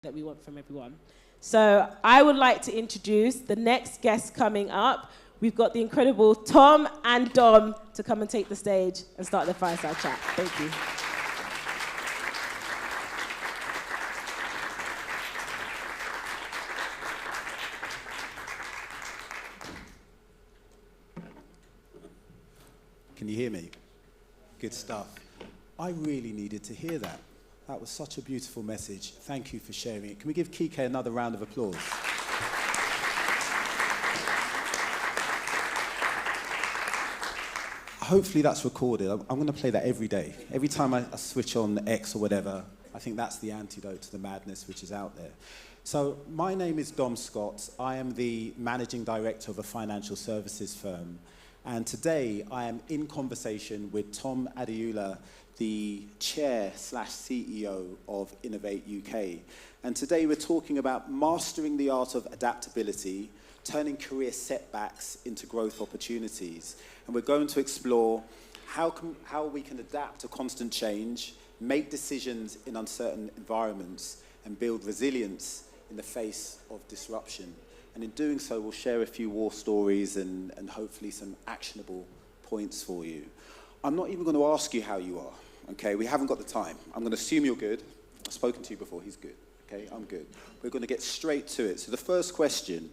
that we want from everyone. So I would like to introduce the next guest coming up. We've got the incredible Tom and Dom to come and take the stage and start the fireside chat. Thank you. Can you hear me? Good stuff. I really needed to hear that. That was such a beautiful message. Thank you for sharing it. Can we give Kike another round of applause? Hopefully that's recorded. I'm going to play that every day. Every time I switch on X or whatever, I think that's the antidote to the madness which is out there. So my name is Dom Scott. I am the managing director of a financial services firm. And today I am in conversation with Tom Adeyoola, the chair/CEO of Innovate UK. And today we're talking about mastering the art of adaptability, turning career setbacks into growth opportunities. And we're going to explore how we can adapt to constant change, make decisions in uncertain environments, and build resilience in the face of disruption. And in doing so, we'll share a few war stories and hopefully some actionable points for you. I'm not even going to ask you how you are, okay? We haven't got the time. I'm going to assume you're good. I've spoken to you before. He's good, okay? I'm good. We're going to get straight to it. So the first question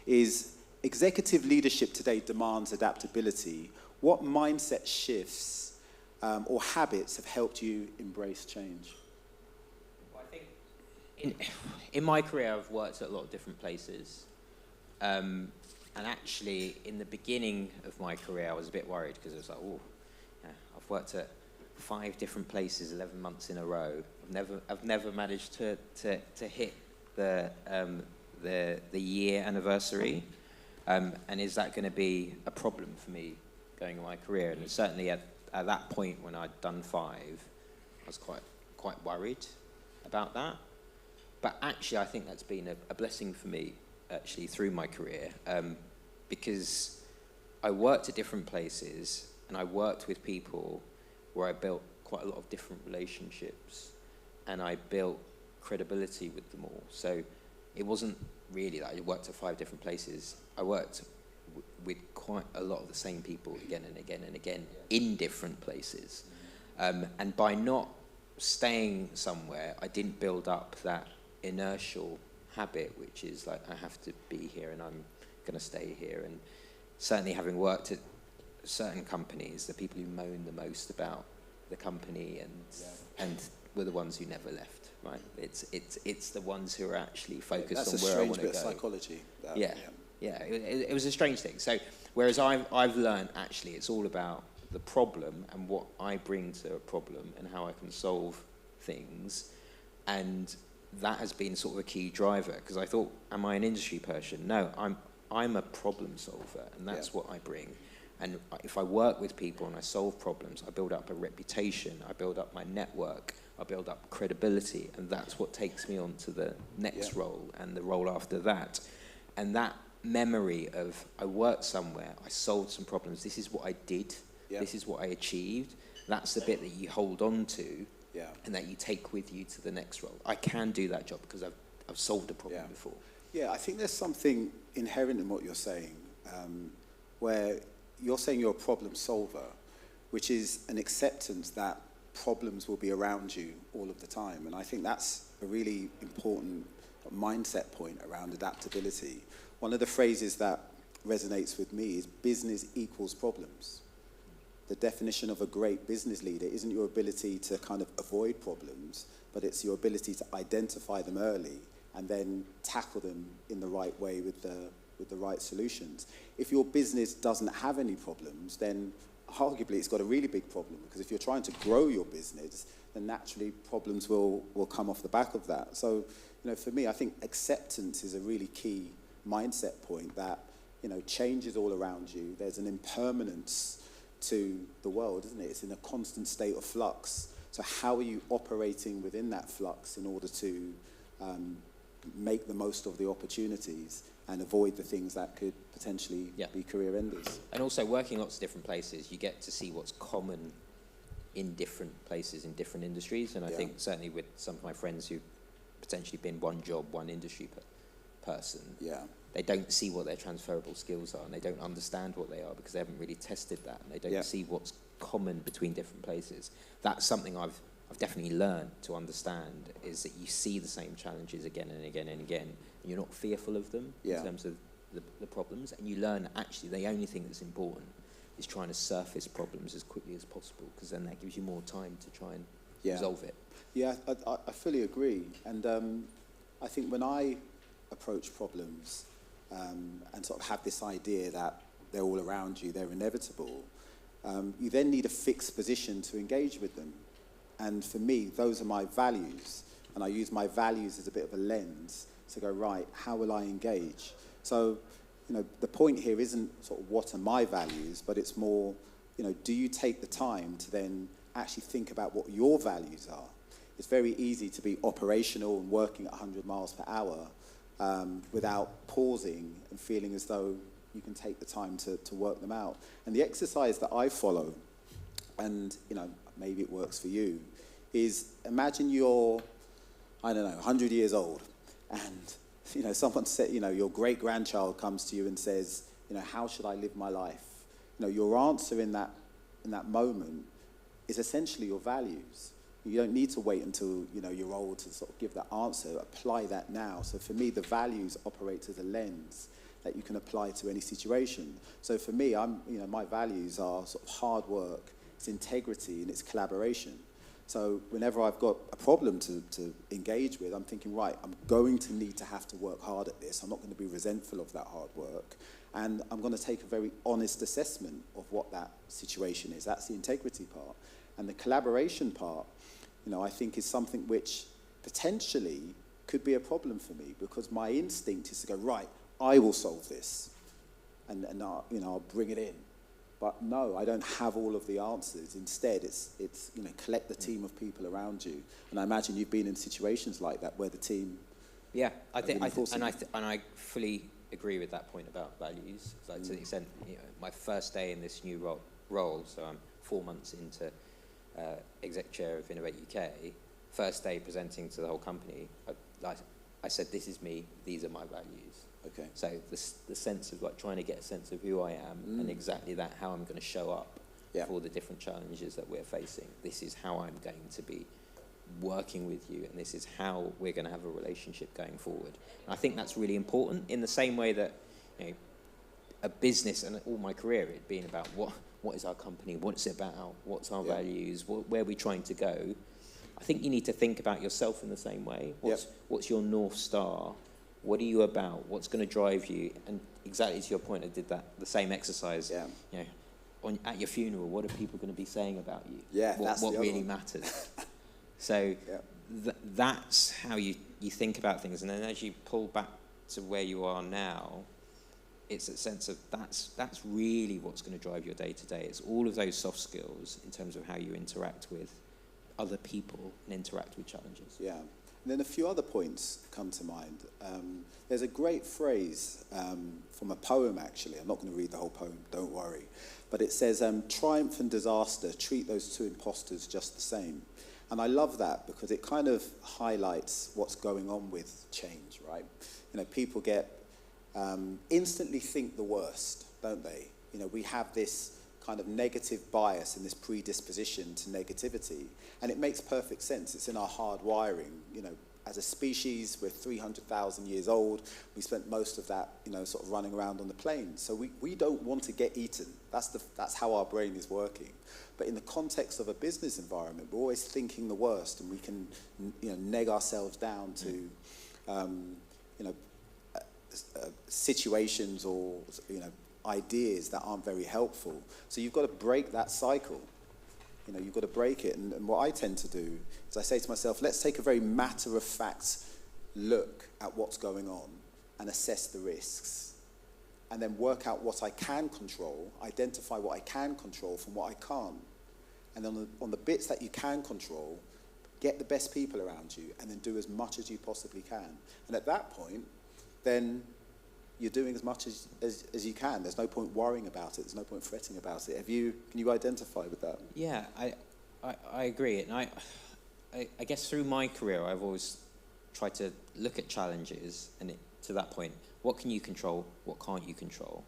is, executive leadership today demands adaptability. What mindset shifts or habits have helped you embrace change? Well, I think in my career, I've worked at a lot of different places. And actually, in the beginning of my career, I was a bit worried because I was like, oh, yeah, I've worked at 5 different places 11 months in a row. I've never managed to hit the year anniversary. And is that going to be a problem for me going in my career? And certainly at that point when I'd done 5, I was quite worried about that. But actually, I think that's been a blessing for me, actually, through my career, because I worked at different places and I worked with people where I built quite a lot of different relationships and I built credibility with them all. So it wasn't really that I worked at 5 different places. I worked with quite a lot of the same people again and again and again in different places. And by not staying somewhere, I didn't build up that inertial habit, which is like, I have to be here and I'm going to stay here. And certainly having worked at certain companies, the people who moan the most about the company and were the ones who never left, right? It's the ones who are actually focused on where I want to go. That's a strange bit of psychology. It was a strange thing. So whereas I've learned actually it's all about the problem and what I bring to a problem and how I can solve things. And that has been sort of a key driver, because I thought, am I an industry person? No, I'm a problem solver, and that's what I bring. And if I work with people and I solve problems, I build up a reputation, I build up my network, I build up credibility, and that's what takes me on to the next role and the role after that. And that memory of, I worked somewhere, I solved some problems, this is what I did, this is what I achieved, that's the bit that you hold on to. And that you take with you to the next role. I can do that job because I've solved a problem before. Yeah, I think there's something inherent in what you're saying, where you're saying you're a problem solver, which is an acceptance that problems will be around you all of the time. And I think that's a really important mindset point around adaptability. One of the phrases that resonates with me is business equals problems. The definition of a great business leader isn't your ability to kind of avoid problems, but it's your ability to identify them early and then tackle them in the right way with the right solutions. If your business doesn't have any problems, then arguably it's got a really big problem, because if you're trying to grow your business, then naturally problems will come off the back of that. So, for me, I think acceptance is a really key mindset point, that, change is all around you. There's an impermanence to the world, isn't it? It's in a constant state of flux. So how are you operating within that flux in order to make the most of the opportunities and avoid the things that could potentially be career enders? And also, working lots of different places, you get to see what's common in different places, in different industries. And I think certainly with some of my friends who potentially been one job, one industry person. Yeah. They don't see what their transferable skills are, and they don't understand what they are because they haven't really tested that, and they don't see what's common between different places. That's something I've definitely learned to understand, is that you see the same challenges again and again and again, and you're not fearful of them in terms of the problems, and you learn actually the only thing that's important is trying to surface problems as quickly as possible, because then that gives you more time to try and resolve it. Yeah, I fully agree. And I think when I approach problems and sort of have this idea that they're all around you, they're inevitable, you then need a fixed position to engage with them. And for me, those are my values. And I use my values as a bit of a lens to go, right, how will I engage? So, the point here isn't sort of what are my values, but it's more, do you take the time to then actually think about what your values are? It's very easy to be operational and working at 100 miles per hour without pausing and feeling as though you can take the time to work them out. And the exercise that I follow, and maybe it works for you, is imagine you're, 100 years old, and someone said, your great-grandchild comes to you and says, how should I live my life? Your answer in that moment is essentially your values. You don't need to wait until you're old to sort of give that answer. Apply that now. So for me, the values operate as a lens that you can apply to any situation. So for me, my values are sort of hard work, it's integrity, and it's collaboration. So whenever I've got a problem to engage with, I'm thinking, right, I'm going to need to have to work hard at this. I'm not going to be resentful of that hard work. And I'm going to take a very honest assessment of what that situation is. That's the integrity part. And the collaboration part, I think is something which potentially could be a problem for me, because my instinct is to go, right, I will solve this. And I'll bring it in. But no, I don't have all of the answers. Instead, it's collect the team of people around you. And I imagine you've been in situations like that where the team. Yeah, I fully agree with that point about values. Like to the extent, my first day in this new role, so I'm 4 months into exec chair of Innovate UK. First day presenting to the whole company, I said, "This is me. These are my values." Okay. So the sense of trying to get a sense of who I am and exactly that, how I'm going to show up for all the different challenges that we're facing. This is how I'm going to be working with you, and this is how we're going to have a relationship going forward. And I think that's really important, in the same way that a business, and all my career, it being about what is our company, what's it about, what's our values, where are we trying to go. I think you need to think about yourself in the same way. What's your North Star? What are you about? What's going to drive you? And exactly to your point, I did the same exercise. Yeah. At your funeral, what are people going to be saying about you? Yeah, what really matters. So that's how you think about things. And then as you pull back to where you are now, it's a sense of that's really what's going to drive your day-to-day. It's all of those soft skills in terms of how you interact with other people and interact with challenges. Yeah. And then a few other points come to mind. There's a great phrase from a poem, actually. I'm not going to read the whole poem, don't worry. But it says, triumph and disaster, treat those two imposters just the same. And I love that because it kind of highlights what's going on with change, right? People instantly think the worst, don't they? We have this kind of negative bias and this predisposition to negativity. And it makes perfect sense. It's in our hard wiring. As a species, we're 300,000 years old. We spent most of that, sort of running around on the plains. So we don't want to get eaten. That's how our brain is working. But in the context of a business environment, we're always thinking the worst, and we can, neg ourselves down to, situations or, ideas that aren't very helpful. So you've got to break that cycle. You've got to break it. And what I tend to do is I say to myself, let's take a very matter-of-fact look at what's going on and assess the risks. And then work out what I can control, identify what I can control from what I can't. And then on the bits that you can control, get the best people around you and then do as much as you possibly can. And at that point, then you're doing as much as you can. There's no point worrying about it. There's no point fretting about it. Can you identify with that? Yeah, I agree. And I guess through my career, I've always try to look at challenges, and to that point, what can you control, what can't you control?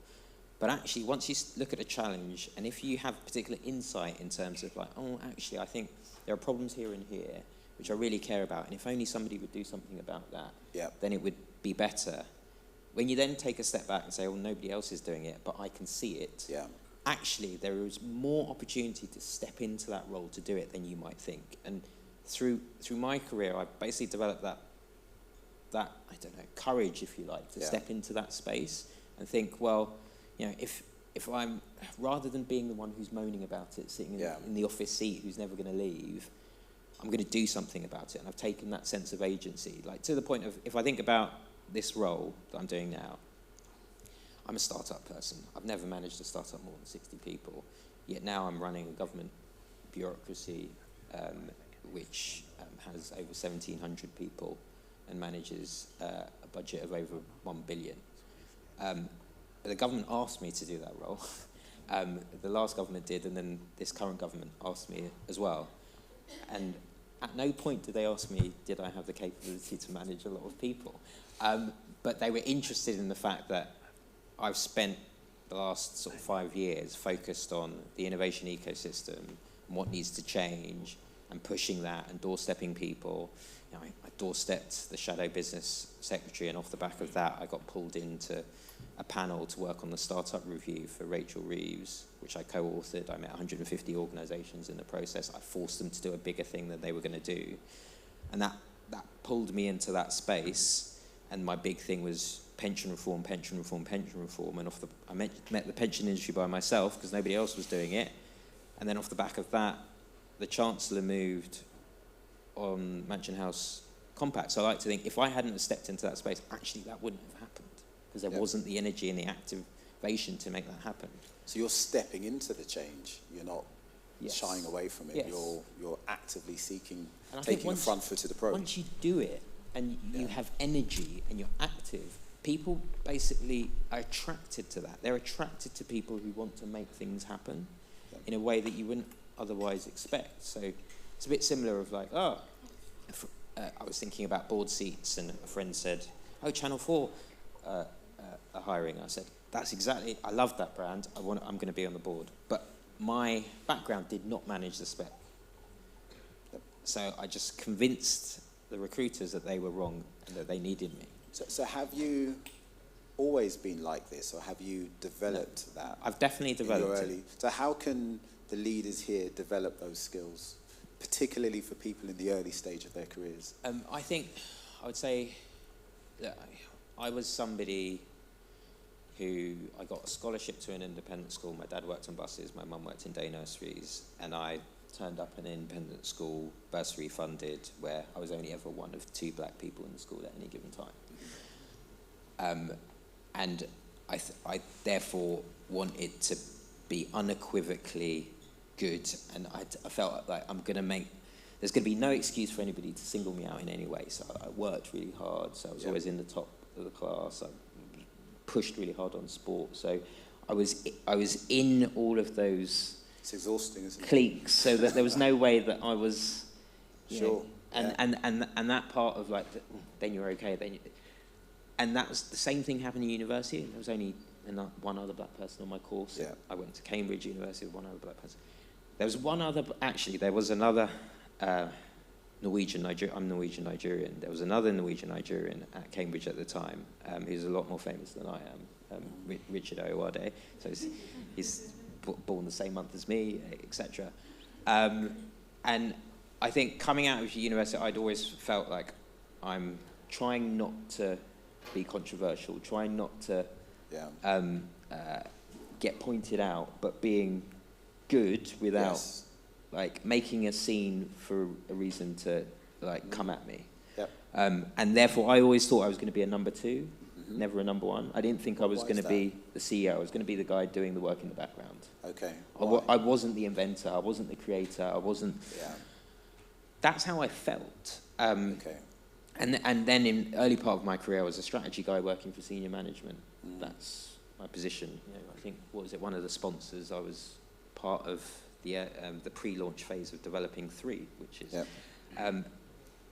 But actually, once you look at a challenge, and if you have particular insight in terms of like, oh, actually, I think there are problems here and here, which I really care about, and if only somebody would do something about that, then it would be better. When you then take a step back and say, oh, nobody else is doing it, but I can see it, actually, there is more opportunity to step into that role to do it than you might think. And through my career, I've basically developed that I don't know, courage, if you like, to step into that space and think, well, you know, if I'm, rather than being the one who's moaning about it, sitting in the office seat who's never going to leave, I'm going to do something about it. And I've taken that sense of agency, like to the point of, if I think about this role that I'm doing now, I'm a startup person. I've never managed to start up more than 60 people, yet now I'm running a government bureaucracy which has over 1,700 people and manages a budget of over 1 billion. The government asked me to do that role. The last government did, and then this current government asked me as well. And at no point did they ask me, did I have the capability to manage a lot of people? But they were interested in the fact that I've spent the last sort of 5 years focused on the innovation ecosystem and what needs to change, and pushing that and doorstepping people. You know, I doorstepped the shadow business secretary, and off the back of that, I got pulled into a panel to work on the startup review for Rachel Reeves, which I co-authored. I met 150 organisations in the process. I forced them to do a bigger thing than they were going to do. And that pulled me into that space. And my big thing was pension reform, pension reform, pension reform. And I met the pension industry by myself because nobody else was doing it. And then off the back of that, the Chancellor moved on Mansion House Compact. So I like to think, if I hadn't have stepped into that space, actually that wouldn't have happened, because there wasn't the energy and the activation to make that happen. So you're stepping into the change. You're not shying away from it. Yes. You're actively seeking, and taking a front footed approach. Once you do it and you have energy and you're active, people basically are attracted to that. They're attracted to people who want to make things happen in a way that you wouldn't otherwise expect. So it's a bit similar of like, I was thinking about board seats, and a friend said, oh, Channel 4 are hiring. I said, that's exactly, I love that brand. I'm going to be on the board. But my background did not manage the spec. So I just convinced the recruiters that they were wrong and that they needed me. So have you always been like this, or have you developed that? I've definitely developed it. So how can the leaders here develop those skills, particularly for people in the early stage of their careers? I would say that I was somebody who, I got a scholarship to an independent school. My dad worked on buses, my mum worked in day nurseries, and I turned up in an independent school, bursary funded, where I was only ever one of 2 black people in the school at any given time. And I therefore wanted to be unequivocally good, and I felt like there's going to be no excuse for anybody to single me out in any way. So I worked really hard, so I was always in the top of the class. I pushed really hard on sport, so I was in all of those. It's exhausting, isn't it? Cliques, so that there was no way that I was sure. And that part of like, then you're okay, and that was the same thing happened in university. There was only one other black person on my course. Yeah. I went to Cambridge University with one other black person. There was another Norwegian Nigerian. I'm Norwegian Nigerian. There was another Norwegian Nigerian at Cambridge at the time. Who's a lot more famous than I am. Richard Oyewade. So he's born the same month as me, etc. And I think coming out of university, I'd always felt like I'm trying not to be controversial, trying not to get pointed out, but being good without like making a scene for a reason to like come at me. Yep. And therefore, I always thought I was going to be a number 2, never a number 1. I didn't think I was going to be the CEO. I was going to be the guy doing the work in the background. Okay. I wasn't the inventor. I wasn't the creator. I wasn't. Yeah. That's how I felt. Okay. And then in early part of my career, I was a strategy guy working for senior management. That's my position. You know, I think, one of the sponsors, I was part of the pre-launch phase of developing 3, which is...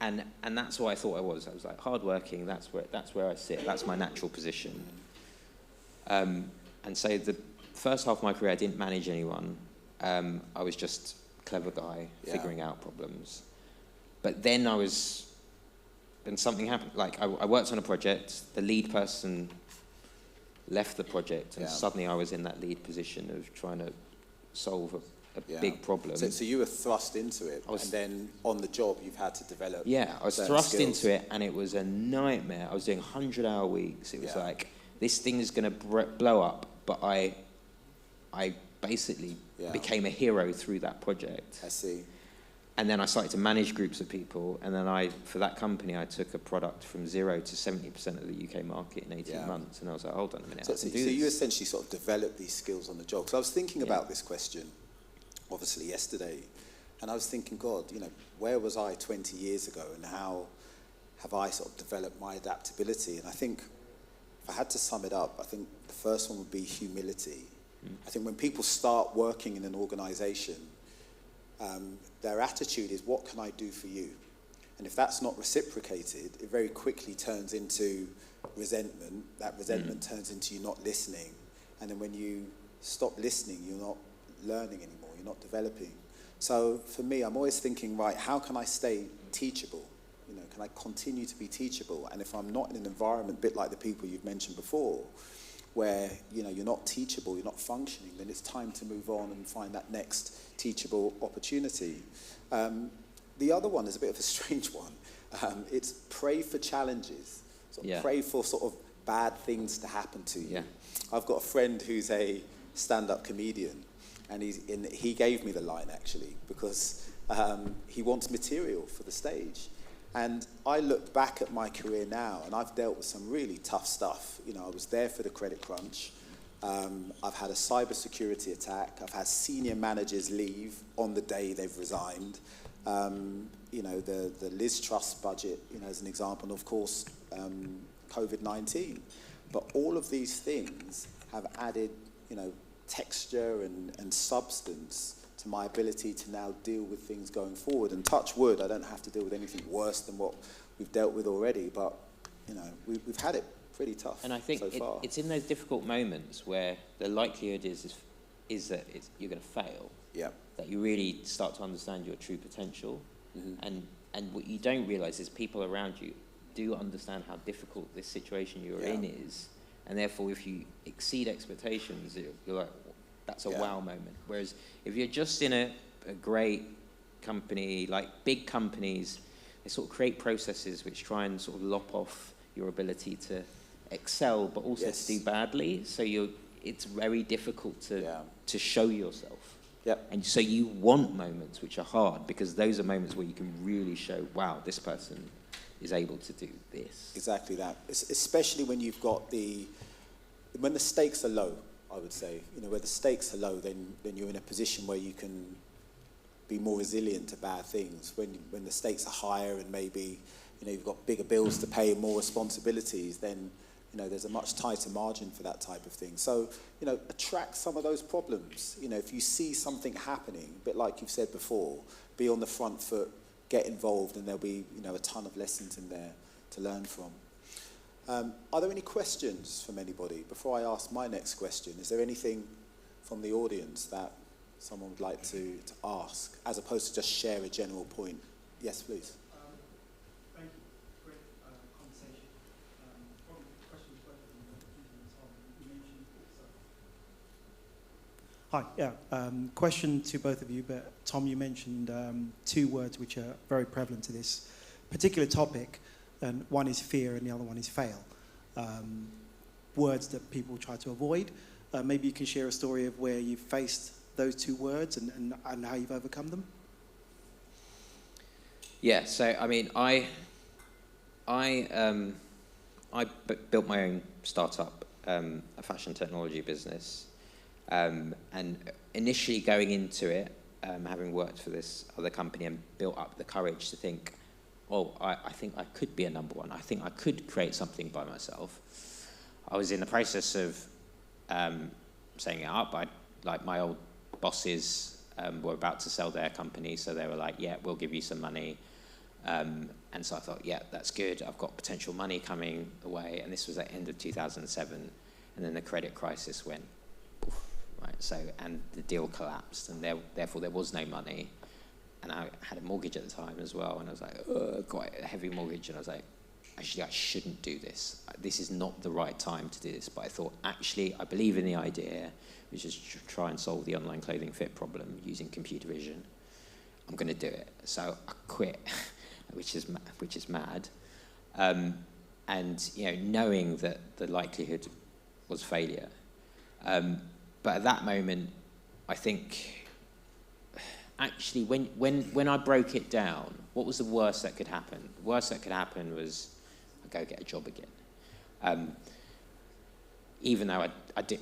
and that's what I thought I was. I was like hardworking. That's where I sit. That's my natural position. And so the first half of my career, I didn't manage anyone. I was just a clever guy figuring out problems. But then something happened. Like I worked on a project. The lead person left the project, and suddenly I was in that lead position of trying to solve a big problem. So you were thrust into it, and then on the job you've had to develop. Yeah, I was thrust into it, and it was a nightmare. I was doing 100-hour weeks. It was like, this thing is going to blow up, but I basically became a hero through that project. I see. And then I started to manage groups of people, and then for that company, I took a product from 0 to 70% of the UK market in 18 months, and I was like, hold on a minute, So you essentially sort of developed these skills on the job. So I was thinking about this question, obviously, yesterday, and I was thinking, God, where was I 20 years ago, and how have I sort of developed my adaptability? And I think, if I had to sum it up, I think the first one would be humility. I think when people start working in an organisation, their attitude is, what can I do for you? And if that's not reciprocated, it very quickly turns into resentment. That resentment turns into you not listening. And then when you stop listening, you're not learning anymore, you're not developing. So for me, I'm always thinking, right, how can I stay teachable? Can I continue to be teachable? And if I'm not in an environment, a bit like the people you've mentioned before, where you're not teachable, you're not functioning, then it's time to move on and find that next teachable opportunity. The other one is a bit of a strange one. It's pray for challenges. Pray for sort of bad things to happen to you. I've got a friend who's a stand-up comedian, and he gave me the line, actually, because he wants material for the stage. And I look back at my career now, and I've dealt with some really tough stuff. I was there for the credit crunch. I've had a cybersecurity attack. I've had senior managers leave on the day they've resigned. The Liz Truss budget, as an example, and of course, COVID-19. But all of these things have added, texture and substance to my ability to now deal with things going forward. And touch wood, I don't have to deal with anything worse than what we've dealt with already. But, we've had it pretty tough. And I think so far. It's in those difficult moments where the likelihood is that you're going to fail. Yeah. That you really start to understand your true potential. And what you don't realise is people around you do understand how difficult this situation you're in is. And therefore, if you exceed expectations, you're like, that's a wow moment. Whereas if you're just in a great company, like big companies, they sort of create processes which try and sort of lop off your ability to excel, but also to do badly. So it's very difficult to show yourself. Yep. And so you want moments which are hard, because those are moments where you can really show, wow, this person is able to do this. Exactly that. Especially when you've got when the stakes are low, I would say. Where the stakes are low, then you're in a position where you can be more resilient to bad things. When the stakes are higher and maybe you've got bigger bills to pay, more responsibilities, then there's a much tighter margin for that type of thing. So attract some of those problems. If you see something happening, a bit like you've said before, be on the front foot, get involved, and there'll be a ton of lessons in there to learn from. Are there any questions from anybody? Before I ask my next question, is there anything from the audience that someone would like to ask, as opposed to just share a general point? Yes, please. Thank you. Great conversation. Probably questions both of you, Tom. You mentioned Hi. Question to both of you, but Tom, you mentioned two words which are very prevalent to this particular topic, and one is fear and the other one is fail. Words that people try to avoid. Maybe you can share a story of where you've faced those two words and how you've overcome them. Yeah, so I mean, I built my own startup, a fashion technology business, and initially going into it, having worked for this other company and built up the courage to think, I think I could be a number one. I think I could create something by myself. I was in the process of setting it up. My old bosses were about to sell their company, so they were like, yeah, we'll give you some money. And so I thought, yeah, that's good. I've got potential money coming away. And this was at the end of 2007. And then the credit crisis went, oof, right? So, and the deal collapsed, and therefore there was no money. And I had a mortgage at the time as well. And I was like, quite a heavy mortgage. And I was like, actually, I shouldn't do this. This is not the right time to do this. But I thought, actually, I believe in the idea, which is to try and solve the online clothing fit problem using computer vision. I'm going to do it. So I quit, which is mad. And knowing that the likelihood was failure. But at that moment, I think, actually, when I broke it down, what was the worst that could happen? The worst that could happen was I go get a job again. Even though I did,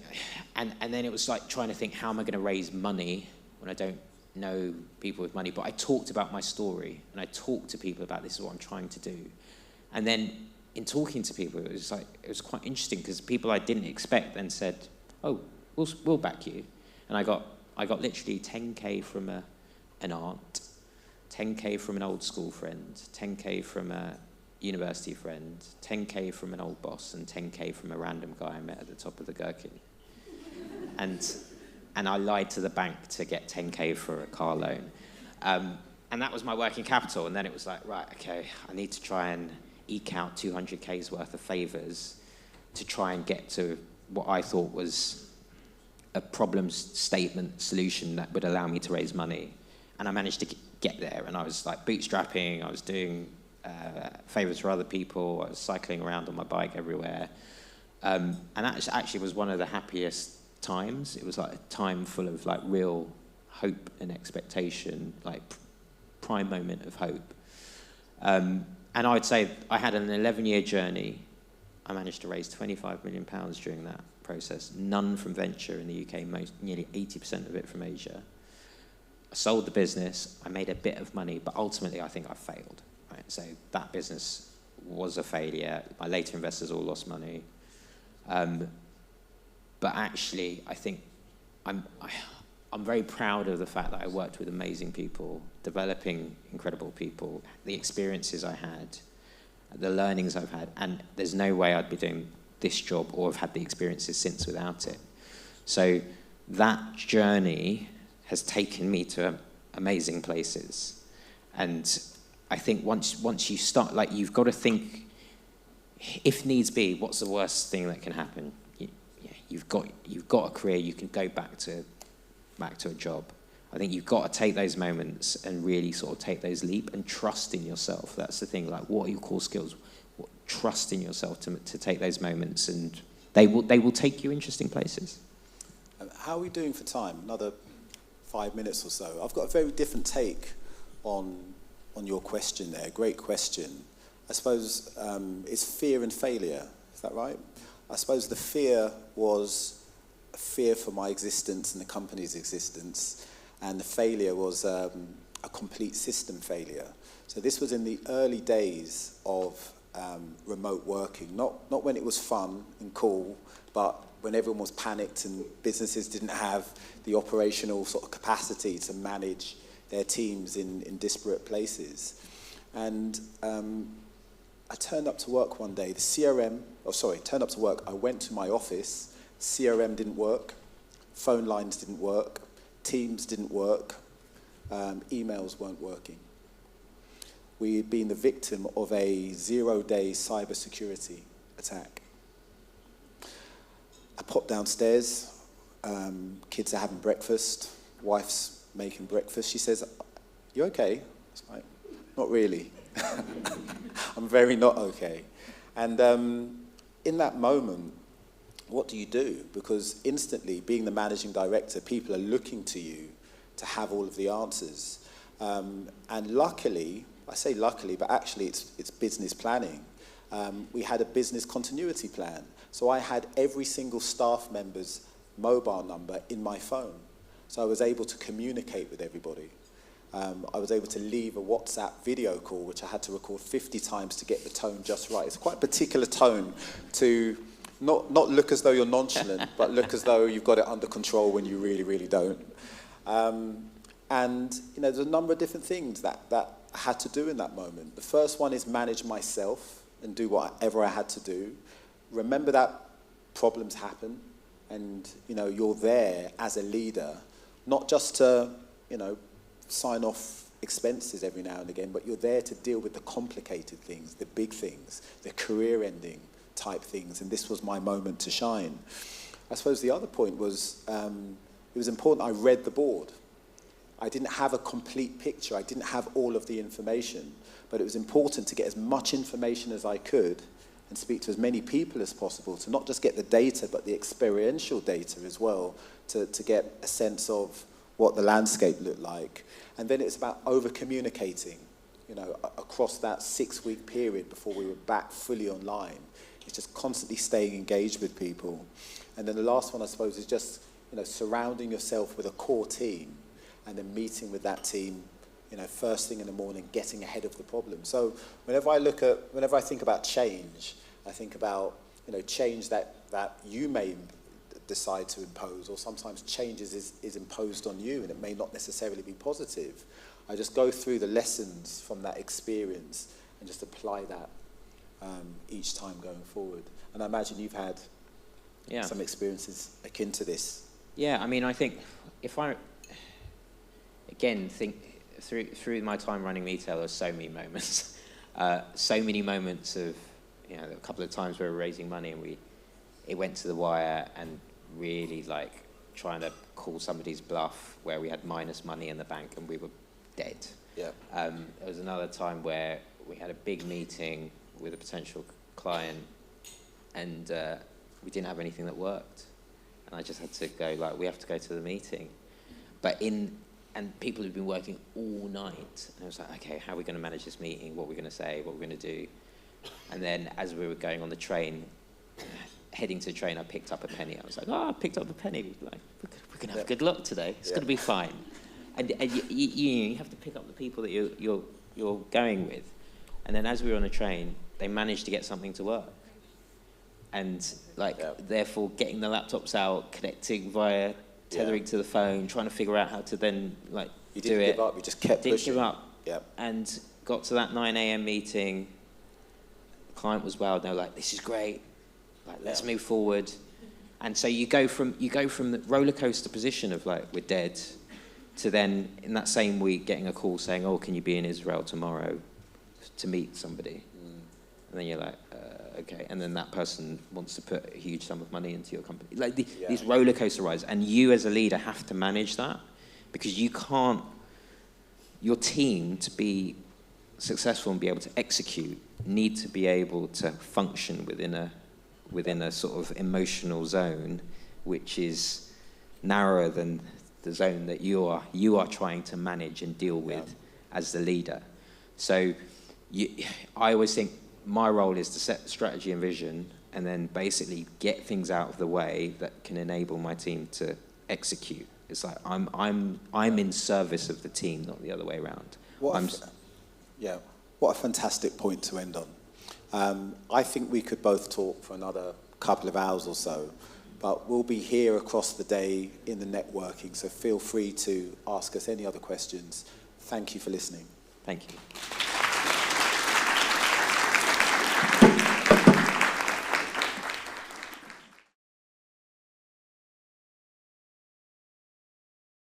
and then it was like trying to think, how am I going to raise money when I don't know people with money? But I talked about my story, and I talked to people about this is what I'm trying to do. And then in talking to people, it was quite interesting, because people I didn't expect then said, "Oh, we'll back you." And I got literally 10K from an aunt, 10K from an old school friend, 10K from a university friend, 10K from an old boss, and 10K from a random guy I met at the top of the Gherkin. And I lied to the bank to get 10K for a car loan. And that was my working capital. And then it was like, right, okay, I need to try and eke out 200K's worth of favours to try and get to what I thought was a problem statement solution that would allow me to raise money. And I managed to get there. And I was like bootstrapping, I was doing favours for other people, I was cycling around on my bike everywhere. And that actually was one of the happiest times. It was like a time full of like real hope and expectation, like prime moment of hope. And I would say I had an 11-year journey. I managed to raise £25 million during that process, none from venture in the UK, nearly 80% of it from Asia. I sold the business, I made a bit of money, but ultimately I think I failed. Right? So that business was a failure. My later investors all lost money. But actually, I think I'm very proud of the fact that I worked with amazing people, developing incredible people, the experiences I had, the learnings I've had, and there's no way I'd be doing this job or have had the experiences since without it. So that journey has taken me to amazing places. And I think once you start, like, you've got to think, if needs be, what's the worst thing that can happen? You've got a career, you can go back to a job. I think you've got to take those moments and really sort of take those leap and trust in yourself. That's the thing. Like, what are your core skills? Trust in yourself to take those moments, and they will take you interesting places. How are we doing for time? Another 5 minutes or so. I've got a very different take on your question there. Great question. I suppose it's fear and failure. Is that right? I suppose the fear was a fear for my existence and the company's existence, and the failure was a complete system failure. So this was in the early days of remote working, not when it was fun and cool, but when everyone was panicked and businesses didn't have the operational sort of capacity to manage their teams in disparate places. And I turned up to work one day, turned up to work, I went to my office, CRM didn't work, phone lines didn't work, Teams didn't work, emails weren't working. We had been the victim of a 0-day cybersecurity attack. I popped downstairs, kids are having breakfast, wife's making breakfast. She says, "You okay?" I was like, "Not really." I'm very not okay. And in that moment, what do you do? Because instantly, being the managing director, people are looking to you to have all of the answers. And luckily, I say luckily, but actually it's business planning. We had a business continuity plan. So I had every single staff member's mobile number in my phone. So I was able to communicate with everybody. I was able to leave a WhatsApp video call, which I had to record 50 times to get the tone just right. It's quite a particular tone to not look as though you're nonchalant, but look as though you've got it under control when you really, really don't. And there's a number of different things that I had to do in that moment. The first one is manage myself and do whatever I had to do. Remember that problems happen, and you're there as a leader, not just to sign off expenses every now and again, but you're there to deal with the complicated things, the big things, the career-ending type things, and this was my moment to shine. I suppose the other point was it was important I read the board. I didn't have a complete picture. I didn't have all of the information, but it was important to get as much information as I could and speak to as many people as possible to not just get the data, but the experiential data as well, to get a sense of what the landscape looked like. And then it's about over-communicating, across that 6-week period before we were back fully online. It's just constantly staying engaged with people. And then the last one, I suppose, is just, surrounding yourself with a core team and then meeting with that team, first thing in the morning, getting ahead of the problem. So whenever I think about change, I think about, change that you may decide to impose, or sometimes change is imposed on you and it may not necessarily be positive. I just go through the lessons from that experience and just apply that each time going forward. And I imagine you've had some experiences akin to this. Yeah, I mean, I think if I, again, think through my time running retail, there's so many moments. So many moments of, a couple of times we were raising money and it went to the wire and really trying to call somebody's bluff where we had minus money in the bank and we were dead. Yeah. There was another time where we had a big meeting with a potential client and we didn't have anything that worked. And I just had to go, we have to go to the meeting. And people had been working all night. And I was like, okay, how are we going to manage this meeting? What are we going to say? What are we going to do? And then as we were going on the train, heading to the train, I picked up a penny. I was like, I picked up the penny. We're going to have good luck today. It's going to be fine. And you have to pick up the people that you're going with. And then as we were on the train, they managed to get something to work. And therefore getting the laptops out, connecting via tethering to the phone, trying to figure out how to then do it. You didn't give up, you just kept pushing. Didn't give up. Yep. And got to that 9 a.m. meeting. The client was wowed. They were like, this is great. Let's move forward. And so you go from the roller coaster position of we're dead, to then in that same week getting a call saying, can you be in Israel tomorrow to meet somebody? And then you're like, okay. And then that person wants to put a huge sum of money into your company. These roller coaster rides. And you as a leader have to manage that, because you can't, your team to be successful and be able to execute need to be able to function within a sort of emotional zone which is narrower than the zone that you are trying to manage and deal with as the leader. So I always think my role is to set strategy and vision and then basically get things out of the way that can enable my team to execute. It's like I'm in service of the team, not the other way around. What a fantastic point to end on. I think we could both talk for another couple of hours or so, but we'll be here across the day in the networking, so feel free to ask us any other questions. Thank you for listening. Thank you.